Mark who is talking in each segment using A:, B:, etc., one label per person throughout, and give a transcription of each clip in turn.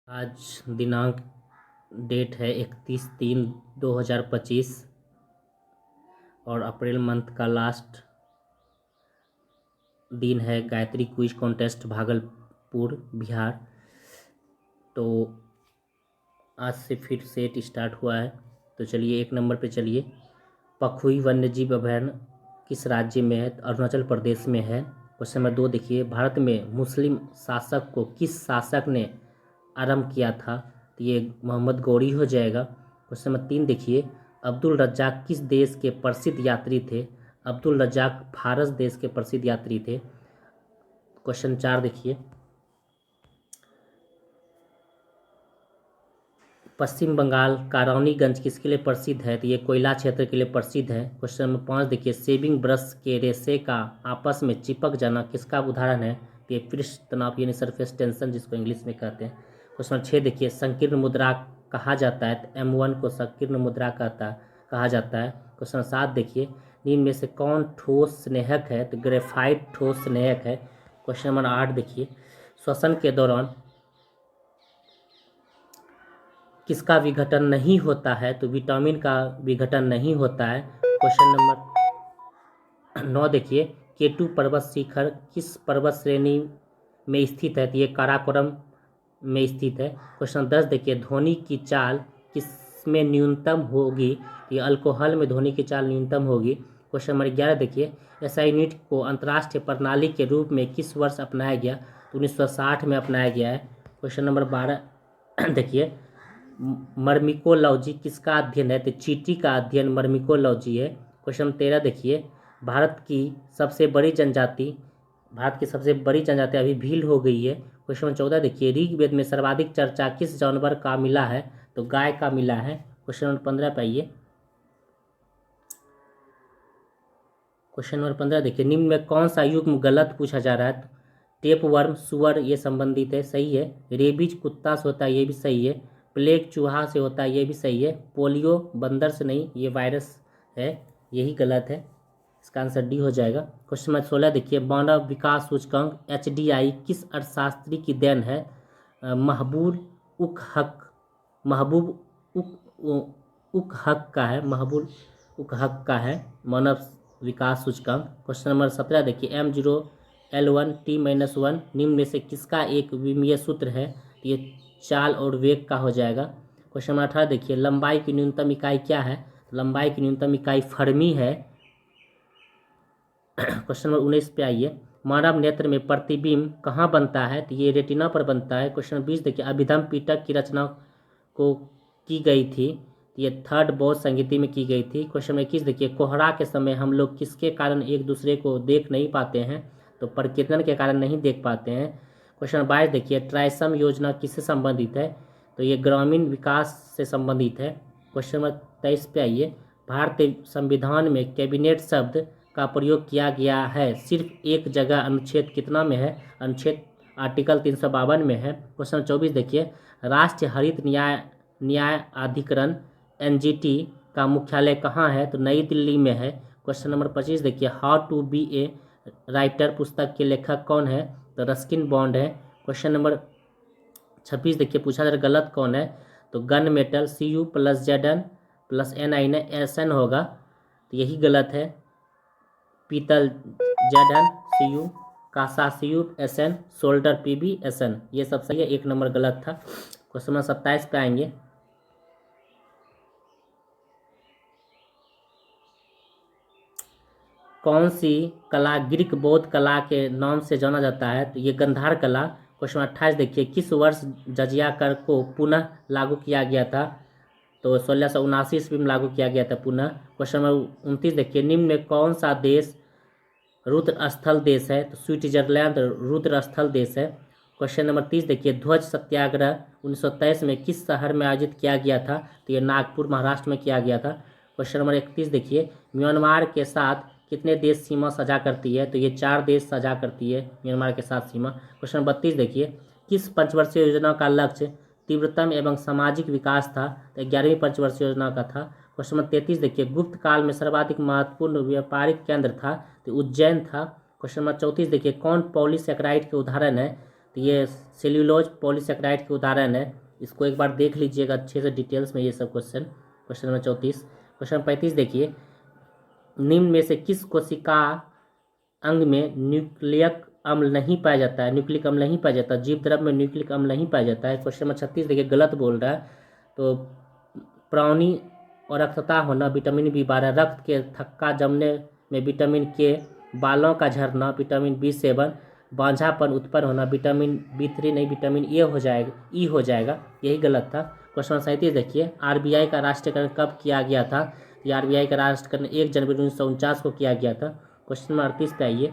A: आज दिनांक डेट है 31/3/2025 और अप्रैल मंथ का लास्ट दिन है। Gayatri quiz contest Bhagalpur Bihar. तो आज से फिर सेट स्टार्ट हुआ है। तो चलिए 1 नंबर पे चलिए। पखुई वन्यजीव अभयारण्य किस राज्य में है? अरुणाचल प्रदेश में है। क्वेश्चन नंबर 2 देखिए, भारत में मुस्लिम शासक को किस शासक ने आरंभ किया था? तो ये मोहम्मद गौरी हो जाएगा। क्वेश्चन नंबर 3 देखिए, अब्दुल रज्जाक किस देश के प्रसिद्ध यात्री थे? अब्दुल रज्जाक फारस देश के प्रसिद्ध यात्री थे। क्वेश्चन 4 देखिए, पश्चिम बंगाल कारौनीगंज किसके लिए प्रसिद्ध है? तो ये कोयला क्षेत्र के लिए प्रसिद्ध है। क्वेश्चन नंबर 5 देखिए, शेविंग ब्रश के रेशे का आपस में चिपक जाना किसका उदाहरण है? तो ये पृष्ठ तनाव यानी सरफेस टेंशन जिसको इंग्लिश में कहते हैं। क्वेश्चन नंबर 6 देखिए, संकीर्ण मुद्रा कहा जाता है? तो M1 को संकीर्ण मुद्रा कहा जाता है। क्वेश्चन नंबर 7 देखिए, निम्न में से कौन ठोस स्नेहक है? तो ग्रेफाइट ठोस स्नेहक है। क्वेश्चन नंबर 8 देखिए, श्वसन के दौरान किसका विघटन नहीं होता है? तो विटामिन का विघटन नहीं होता है। क्वेश्चन नंबर 9 देखिए, केटू पर्वत शिखर किस पर्वत श्रेणी में स्थित है? तो ये काराकोरम में स्थित है। क्वेश्चन 10 देखिए, ध्वनि की चाल किसमें न्यूनतम होगी? तो ये अल्कोहल में ध्वनि की चाल न्यूनतम होगी। क्वेश्चन नंबर 11 देखिए, एसआई यूनिट को अंतर्राष्ट्रीय प्रणाली के रूप में किस वर्ष अपनाया गया? तो 1960 में अपनाया गया है। क्वेश्चन नंबर 12 देखिए, मर्मिकोलॉजी किसका अध्ययन है? तो चींटी का अध्ययन मर्मिकोलॉजी है। क्वेश्चन 13 देखिए, भारत की सबसे बड़ी जनजाति अभी भील हो गई है। क्वेश्चन 14 देखिए, ऋग्वेद में सर्वाधिक चर्चा किस जानवर का मिला है? तो गाय का मिला है। क्वेश्चन नंबर 15 पे आइए। क्वेश्चन नंबर 15 देखिए, निम्न में कौन सा युग्म गलत पूछा जा रहा है? टेप वर्म सुअर ये संबंधित है, सही है। रेबीज कुत्ता से होता है, ये भी सही है। प्लेग चूहा से होता है, ये भी सही है। पोलियो बंदर से नहीं, ये वायरस है, यही गलत है। इसका आंसर डी हो जाएगा। क्वेश्चन नंबर 16 देखिए, मानव विकास सूचकांक HDI किस अर्थशास्त्री की देन है? महबूब उक हक महबूब उक हक का है मानव विकास सूचकांक। क्वेश्चन नंबर 17 देखिए, M0L1T-1 निम्न में से किसका एक विमीय सूत्र है? तो ये चाल और वेग का हो जाएगा। क्वेश्चन नंबर 18 देखिए, लंबाई की न्यूनतम इकाई क्या है? तो लंबाई की न्यूनतम इकाई फर्मी है। क्वेश्चन नंबर 19 पे आइए, मानव नेत्र में प्रतिबिंब कहाँ बनता है? तो ये रेटिना पर बनता है। क्वेश्चन नंबर 20 देखिए, अभिधम पिटक की रचना को की गई थी? तो ये थर्ड बौद्ध संगीति में की गई थी। क्वेश्चन नंबर 21 देखिए, कोहरा के समय हम लोग किसके कारण एक दूसरे को देख नहीं पाते हैं? तो प्रकीर्णन के कारण नहीं देख पाते हैं। क्वेश्चन नंबर 22 देखिए, ट्राइसम योजना किससे संबंधित है? तो ये ग्रामीण विकास से संबंधित है। क्वेश्चन नंबर 23 पे आइए, भारतीय संविधान में कैबिनेट शब्द का प्रयोग किया गया है सिर्फ एक जगह, अनुच्छेद कितना में है? अनुच्छेद आर्टिकल 352 में है। क्वेश्चन 24 देखिए, राष्ट्रीय हरित न्याय अधिकरण NGT का मुख्यालय कहाँ है? तो नई दिल्ली में है। क्वेश्चन नंबर 25 देखिए, how to be a writer पुस्तक के लेखक कौन है? तो रस्किन बॉन्ड है। क्वेश्चन नंबर 26 देखिए, पूछा जा रहा गलत कौन है? तो gun metal Cu + Zn + Ni SN होगा, तो यही गलत है। पीतल Zn Cu, कांसा Cu SN, solder Pb SN, ये सब सही है। 1 नंबर गलत था। क्वेश्चन नंबर 27 पे आएंगे, कौन सी कला ग्रीक बौद्ध कला के नाम से जाना जाता है? तो ये गंधार कला। क्वेश्चन 28 देखिए, किस वर्ष जजिया कर को पुनः लागू किया गया था? तो 1679 ईस्वी में लागू किया गया था पुनः। क्वेश्चन नंबर 29 देखिए, निम्न में कौन सा देश रुद्र स्थल देश है? तो स्विट्जरलैंड रुद्र स्थल देश है। क्वेश्चन नंबर 30 देखिए, ध्वज सत्याग्रह 1923 में किस शहर में आयोजित किया गया था? तो ये नागपुर महाराष्ट्र में किया गया था। क्वेश्चन नंबर 31 देखिए, म्यांमार के साथ कितने देश सीमा साझा करती है? तो ये 4 देश साझा करती है म्यांमार के साथ सीमा। क्वेश्चन नंबर 32 देखिए, किस पंचवर्षीय योजना का लक्ष्य तीव्रतम एवं सामाजिक विकास था? तो 11वीं पंचवर्षीय योजना का था। क्वेश्चन नंबर 33 देखिए, गुप्त काल में सर्वाधिक महत्वपूर्ण व्यापारिक केंद्र था? तो उज्जैन था। क्वेश्चन नंबर 34 देखिए, कौन पॉलीसेकेराइड के उदाहरण है? तो ये सेल्यूलोज पॉलीसेकेराइड के उदाहरण है। इसको एक बार देख लीजिएगा अच्छे से डिटेल्स में ये सब क्वेश्चन। Question number 34। क्वेश्चन 35 देखिए, निम्न में से किस कोशिका अंग में न्यूक्लियक अम्ल नहीं पाया जाता है, न्यूक्लिक अम्ल नहीं पाया जाता, जीव द्रव्य में न्यूक्लिक अम्ल नहीं पाया जाता है। क्वेश्चन नंबर 36 देखिए, गलत बोल रहा है। तो प्राणी और रक्तता होना, विटामिन B12, रक्त के थक्का जमने में विटामिन के, बालों का झड़ना विटामिन B7, बांझापन उत्पन्न होना विटामिन B3 नहीं विटामिन ए हो जाएगा, ई हो जाएगा, यही गलत था। क्वेश्चन नंबर 37 देखिए, RBI का राष्ट्रीयकरण कब किया गया था? ये RBI का राष्ट्रीयकरण 1 जनवरी 1949 को किया गया था। क्वेश्चन नंबर 38 पे आइए।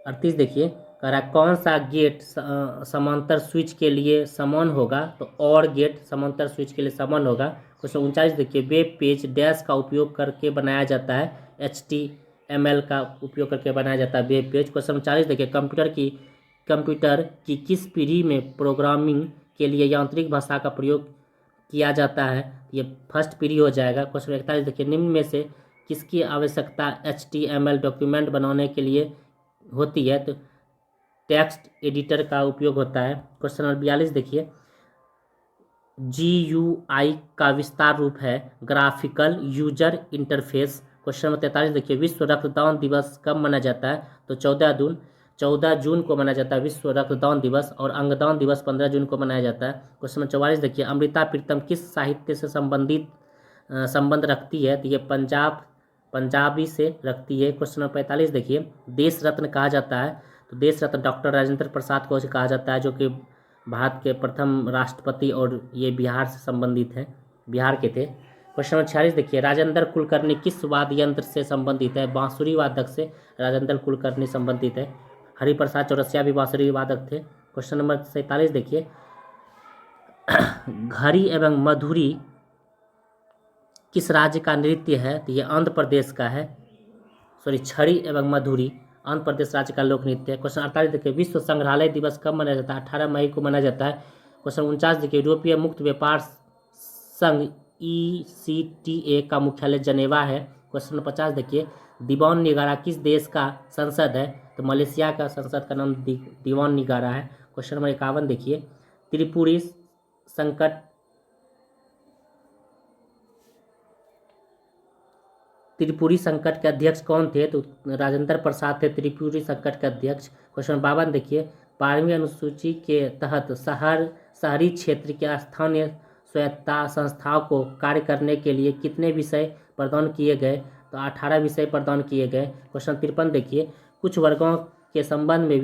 A: 38 देखिए, कह रहा है कौन सा गेट समांतर स्विच के लिए समान होगा? तो और गेट समांतर स्विच के लिए समान होगा। क्वेश्चन 39 देखिए, वेब पेज डैश का उपयोग करके बनाया जाता है, HTML का उपयोग करके बनाया जाता है वेब पेज। क्वेश्चन 40 देखिए, कंप्यूटर की किस पीढ़ी में प्रोग्रामिंग के लिए यांत्रिक भाषा का प्रयोग किया जाता है? ये फर्स्ट पीढ़ी हो जाएगा। क्वेश्चन 41 देखिए, निम्न में से किसकी आवश्यकता HTML डॉक्यूमेंट बनाने के लिए होती है? तो टेक्स्ट एडिटर का उपयोग होता है। क्वेश्चन नंबर 42 देखिए, GUI का विस्तार रूप है graphical user interface. Question number 43 देखिए, विश्व रक्तदान दिवस कब मनाया जाता है? तो 14 जून को मनाया जाता है विश्व रक्तदान दिवस, और अंगदान दिवस 15 जून को मनाया जाता है। क्वेश्चन नंबर 44 देखिए, अमृता प्रीतम किस साहित्य से संबंध रखती है? तो ये पंजाबी से रखती है। क्वेश्चन नंबर 45 देखिए, देश रत्न कहा जाता है? तो देश रत्न डॉक्टर राजेंद्र प्रसाद को कहा जाता है, जो कि भारत के प्रथम राष्ट्रपति, और ये बिहार से संबंधित है, बिहार के थे। क्वेश्चन नंबर 46 देखिए, राजेंद्र कुलकर्णी किस वाद्य यंत्र से संबंधित है? बांसुरी वादक से राजेंद्र कुलकर्णी संबंधित है। हरिप्रसाद चौरसिया भी बांसुरी वादक थे। क्वेश्चन नंबर 47 देखिए, घड़ी एवं मधुरी किस राज्य का नृत्य है? तो ये आंध्र प्रदेश का है। छड़ी एवं मधुरी आंध्र प्रदेश राज्य का लोक नृत्य है। क्वेश्चन 48 देखिए, विश्व संग्रहालय दिवस कब मनाया जाता है? 18 मई को मनाया जाता है। क्वेश्चन 49 देखिए, यूरोपीय मुक्त व्यापार संघ ECTA का मुख्यालय जनेवा है। क्वेश्चन नंबर 50 देखिए, दीवान निगारा किस देश का संसद है? तो मलेशिया का संसद का नाम दीवान निगारा है। क्वेश्चन नंबर 51 देखिए, त्रिपुरी संकट के अध्यक्ष कौन थे? तो राजेंद्र प्रसाद थे त्रिपुरी संकट के अध्यक्ष। क्वेश्चन 52 देखिए, 12वीं अनुसूची के तहत शहरी क्षेत्र के स्थानीय स्वायत्ता संस्थाओं को कार्य करने के लिए कितने विषय प्रदान किए गए? तो 18 विषय प्रदान किए गए। क्वेश्चन 53 देखिए, कुछ वर्गों के संबंध में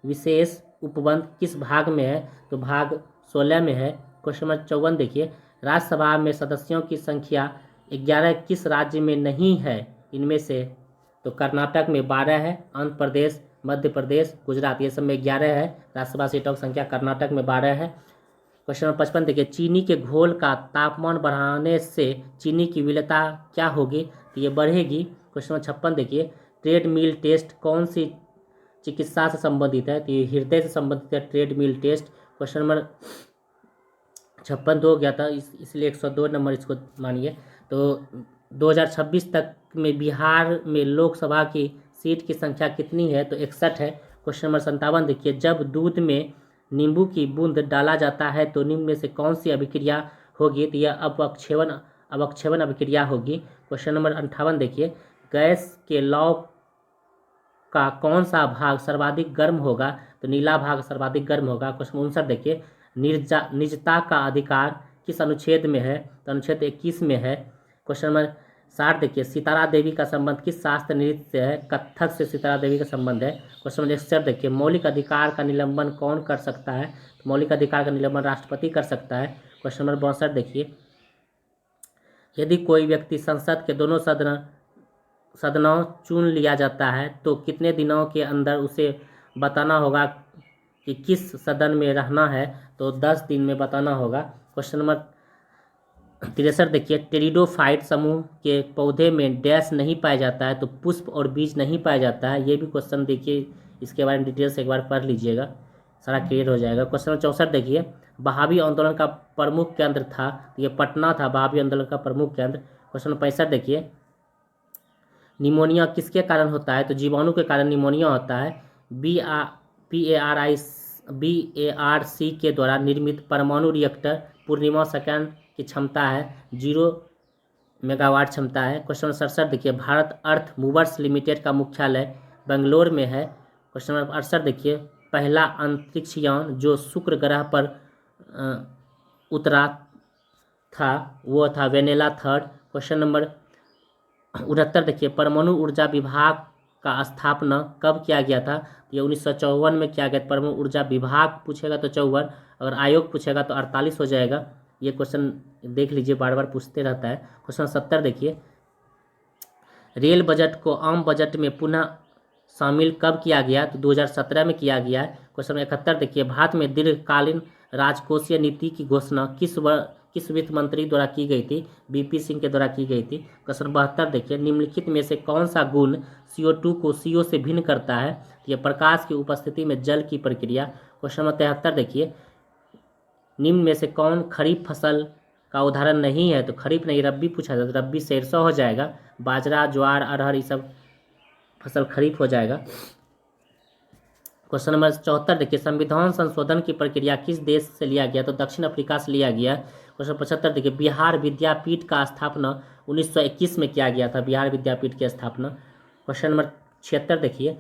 A: विशेष उपबंध किस भाग में है? तो भाग 16 में है। क्वेश्चन नंबर 54 देखिए, राज्यसभा में सदस्यों की संख्या 11 किस राज्य में नहीं है? इनमें से तो कर्नाटक में 12 है, आंध्र प्रदेश, मध्य प्रदेश, गुजरात, ये सब में 11 है। राज्यसभा सीटों की संख्या कर्नाटक में 12 है। क्वेश्चन नंबर 55 देखिए, चीनी के घोल का तापमान बढ़ाने से चीनी की विलेयता क्या होगी? तो ये बढ़ेगी। क्वेश्चन नंबर 56 देखिए, ट्रेडमिल टेस्ट कौन सी चिकित्सा से संबंधित है? तो ये हृदय से संबंधित है ट्रेडमिल टेस्ट। क्वेश्चन नंबर 56 हो गया था, इसलिए 102 नंबर इसको मानिए। तो 2026 तक में बिहार में लोकसभा की सीट की संख्या कितनी है? तो 61 है। क्वेश्चन नंबर 57 देखिए, जब दूध में नींबू की बूंद डाला जाता है तो निम्न में से कौन सी अभिक्रिया होगी? तो यह अवक्षेपण अभिक्रिया होगी। क्वेश्चन नंबर 58 देखिए, गैस के लौ का कौन सा भाग सर्वाधिक गर्म होगा? तो नीला भाग सर्वाधिक गर्म होगा। क्वेश्चन 59 देखिए, निजता का अधिकार किस अनुच्छेद में है? तो अनुच्छेद 21 में है। क्वेश्चन नंबर 60 देखिए, सितारा देवी का संबंध किस शास्त्र नृत्य से है? कथक से सितारा देवी का संबंध है। क्वेश्चन नंबर 61 देखिए, मौलिक अधिकार का निलंबन कौन कर सकता है? तो मौलिक अधिकार का निलंबन राष्ट्रपति कर सकता है। क्वेश्चन नंबर 62 देखिए, यदि कोई व्यक्ति संसद के दोनों सदनों चुन लिया जाता है तो कितने दिनों के अंदर उसे बताना होगा कि किस सदन में रहना है? तो 10 दिन में बताना होगा। क्वेश्चन नंबर 63 देखिए, टेरिडोफाइट समूह के पौधे में डैश नहीं पाया जाता है? तो पुष्प और बीज नहीं पाया जाता है। ये भी क्वेश्चन देखिए, इसके बारे में डिटेल से एक बार पढ़ लीजिएगा, सारा क्लियर हो जाएगा। क्वेश्चन नंबर 64 देखिए, बहावी आंदोलन का प्रमुख केंद्र था? तो ये पटना था बहावी आंदोलन का प्रमुख केंद्र। क्वेश्चन नंबर 65 देखिए, निमोनिया किसके कारण होता है? तो जीवाणु के कारण निमोनिया होता है। BARC के द्वारा निर्मित परमाणु रिएक्टर पूर्णिमा सेकंड की क्षमता है 0 मेगावाट क्षमता है। क्वेश्चन नंबर 67 देखिए, भारत अर्थ मूवर्स लिमिटेड का मुख्यालय बेंगलोर में है। क्वेश्चन नंबर 68 देखिए, पहला अंतरिक्ष यान जो शुक्र ग्रह पर उतरा था वो था वेनेला थर्ड। क्वेश्चन नंबर 69 देखिए, परमाणु ऊर्जा विभाग का स्थापना कब किया गया था? ये 1954 में किया गया। परमाणु ऊर्जा विभाग पूछेगा तो 54, अगर आयोग पूछेगा तो 48 हो जाएगा। ये क्वेश्चन देख लीजिए, बार बार पूछते रहता है। क्वेश्चन 70 देखिए, रेल बजट को आम बजट में पुनः शामिल कब किया गया? तो 2017 में किया गया है। क्वेश्चन 71 देखिए, भारत में दीर्घकालीन राजकोषीय नीति की घोषणा किस वित्त मंत्री द्वारा की गई थी? बीपी सिंह के द्वारा की गई थी। क्वेश्चन 72 देखिए, निम्नलिखित में से कौन सा गुण CO2 को CO से भिन्न करता है? तो यह प्रकाश की उपस्थिति में जल की प्रक्रिया। क्वेश्चन नंबर 73 देखिए, निम्न में से कौन खरीफ फसल का उदाहरण नहीं है? तो खरीफ नहीं, रब्बी पूछा जाता है, रब्बी सरसों हो जाएगा। बाजरा, ज्वार, अरहर ये सब फसल खरीफ हो जाएगा। क्वेश्चन नंबर 74 देखिए, संविधान संशोधन की प्रक्रिया किस देश से लिया गया? तो दक्षिण अफ्रीका से लिया गया। क्वेश्चन 75 देखिए, बिहार विद्यापीठ का स्थापना 1921 में किया गया था, बिहार विद्यापीठ की स्थापना। क्वेश्चन नंबर 76 देखिए,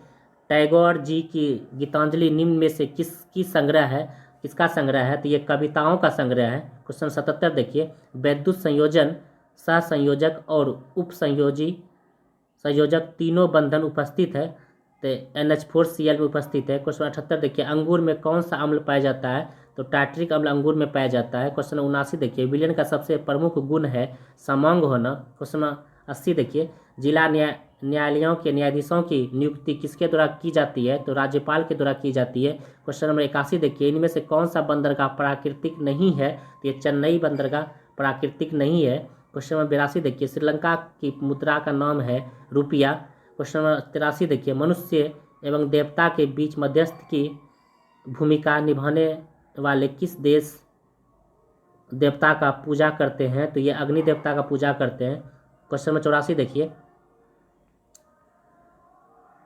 A: टैगोर जी की गीतांजलि निम्न में से किसकी संग्रह है? किसका संग्रह है? तो ये कविताओं का संग्रह है। क्वेश्चन 77 देखिए, वैद्युत संयोजन, सह संयोजक और उप संयोजक तीनों बंधन उपस्थित है तो NH4Cl में उपस्थित है। क्वेश्चन 78 देखिए, अंगूर में कौन सा अम्ल पाया जाता है? तो टार्ट्रिक अम्ल अंगूर में पाया जाता है। क्वेश्चन 79 देखिए, विलियन का सबसे प्रमुख गुण है समांग होना। क्वेश्चन 80 देखिए, जिला न्यायालयों के न्यायाधीशों की नियुक्ति किसके द्वारा की जाती है? तो राज्यपाल के द्वारा की जाती है। क्वेश्चन नंबर 81 देखिए, इनमें से कौन सा बंदरगाह प्राकृतिक नहीं है? तो ये चेन्नई बंदरगाह प्राकृतिक नहीं है। क्वेश्चन नंबर 82 देखिए, श्रीलंका की मुद्रा का नाम है रुपया। क्वेश्चन नंबर 83 देखिए, मनुष्य एवं देवता के बीच मध्यस्थ की भूमिका निभाने वाले किस देश देवता का पूजा करते हैं? तो ये अग्नि देवता का पूजा करते हैं। क्वेश्चन नंबर 84 देखिए,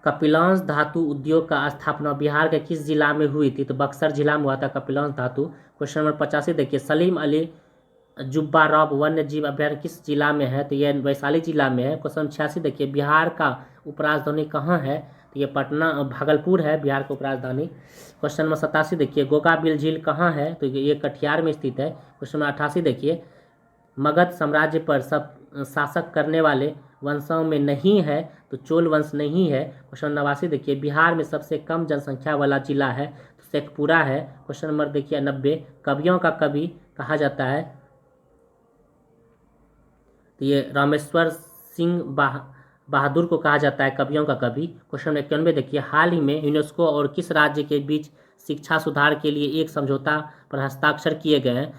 A: कपिलांश धातु उद्योग का स्थापना बिहार के किस जिला में हुई थी? तो बक्सर जिला में हुआ था कपिलांश धातु। क्वेश्चन नंबर 85 देखिए, सलीम अली जुब्बा रॉब वन्य जीव अभ्यारण्य किस जिला में है? तो ये वैशाली जिला में है। क्वेश्चन 86 देखिए, बिहार का उपराजधानी कहाँ है? तो ये पटना भागलपुर है बिहार का उपराजधानी। क्वेश्चन नंबर 87 देखिए, गोगाबिल झील कहाँ है? तो ये कटिहार में स्थित है। क्वेश्चन नंबर 88 देखिए, मगध साम्राज्य पर सब शासक करने वाले वंशों में नहीं है तो चोल वंश नहीं है। क्वेश्चन 89 देखिए, बिहार में सबसे कम जनसंख्या वाला जिला है तो शेखपुरा है। क्वेश्चन नंबर देखिए 90, कवियों का कवि कहा जाता है? तो ये रामेश्वर सिंह बहादुर को कहा जाता है कवियों का कवि। क्वेश्चन नंबर 91 देखिए, हाल ही में यूनेस्को और किस राज्य के बीच शिक्षा सुधार के लिए एक समझौता पर हस्ताक्षर किए गए हैं?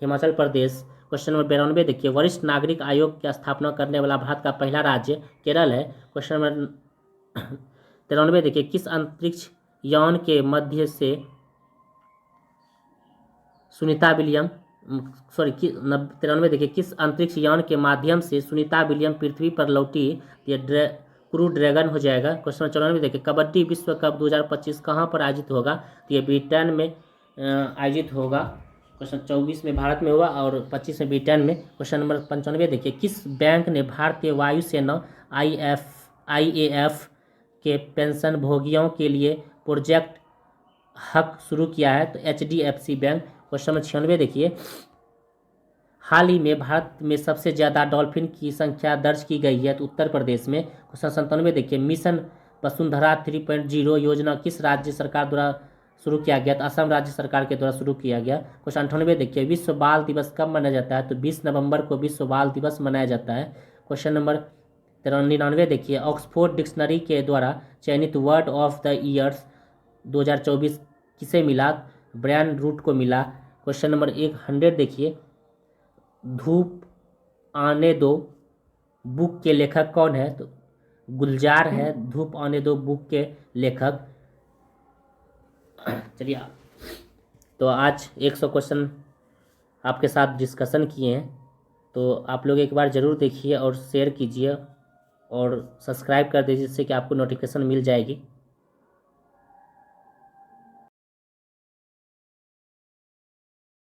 A: हिमाचल प्रदेश। क्वेश्चन नंबर 92 देखिए, वरिष्ठ नागरिक आयोग की स्थापना करने वाला भारत का पहला राज्य केरल है। क्वेश्चन नंबर 93 देखिए, किस अंतरिक्ष यान के मध्य से सुनीता विलियम 93 देखिए, किस अंतरिक्ष यान के माध्यम से सुनीता विलियम पृथ्वी पर लौटी? ये क्रू ड्रैगन हो जाएगा। क्वेश्चन 94 देखिए, कबड्डी विश्व कप 2025 कहाँ पर आयोजित होगा? तो ये ब्रिटेन में आयोजित होगा। क्वेश्चन 24 में भारत में होगा और 25 में ब्रिटेन में। क्वेश्चन नंबर 95 देखिए, किस बैंक ने भारतीय वायुसेना IAF के पेंशन भोगियों के लिए प्रोजेक्ट हक शुरू किया है? तो HDFC बैंक। क्वेश्चन नंबर 96 देखिए, हाल ही में भारत में सबसे ज़्यादा डॉल्फिन की संख्या दर्ज की गई है तो उत्तर प्रदेश में। क्वेश्चन 97 देखिए, मिशन वसुंधरा 3.0 योजना किस राज्य सरकार द्वारा शुरू किया गया? तो असम राज्य सरकार के द्वारा शुरू किया गया। क्वेश्चन 98 देखिए, विश्व बाल दिवस कब मनाया जाता है? तो 20 नवंबर को विश्व बाल दिवस मनाया जाता है। क्वेश्चन नंबर 99 देखिए, ऑक्सफोर्ड डिक्शनरी के द्वारा चयनित वर्ड ऑफ द ईयर्स 2024 किसे मिला? ब्रायन रूट को मिला। क्वेश्चन नंबर 100 देखिए, धूप आने दो बुक के लेखक कौन है? तो गुलजार है धूप आने दो बुक के लेखक। चलिए, तो आज 100 क्वेश्चन आपके साथ डिस्कशन किए हैं, तो आप लोग एक बार ज़रूर देखिए और शेयर कीजिए और सब्सक्राइब कर दीजिए जिससे कि आपको नोटिफिकेशन मिल जाएगी।